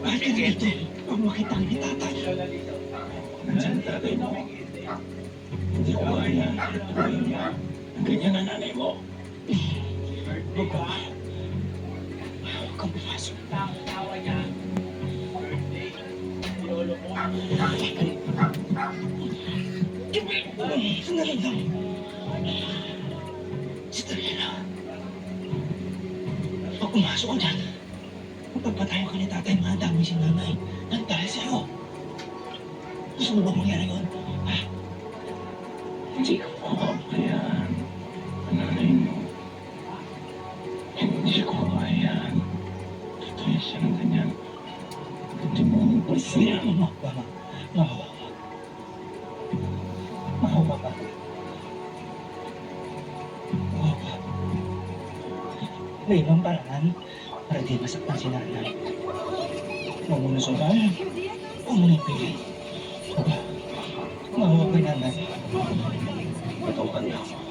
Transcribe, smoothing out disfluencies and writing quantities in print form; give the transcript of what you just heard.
Bakit ka dito? Huwag makita ni tatay. Nandiyan ang tatay mo. Hindi ko kaya. Ang ganyan na nanay mo. Huwag ka. Huwag kang pumasok. Sandali lang. Sandali lang. Pag pumasok ka dyan, magpapatayo ka ni tatay, mga dami si nanay. Nang dahil sa'yo. Gusto mo ba mangyari yun? Ha? Hindi ko kakapayan. Ang nanay mo. Hindi ko kakapayan. Totoo siya ng ganyan. Hindi mo ang pulis niya. Mama. Mahawa ka. Mahawa ka. Mahawa ka. May ibang paraan para di masaktan si nanay. Huwag mo na sobrang. Huwag mo na ipigil. Mahawa ka nanay. Patawag niya ako.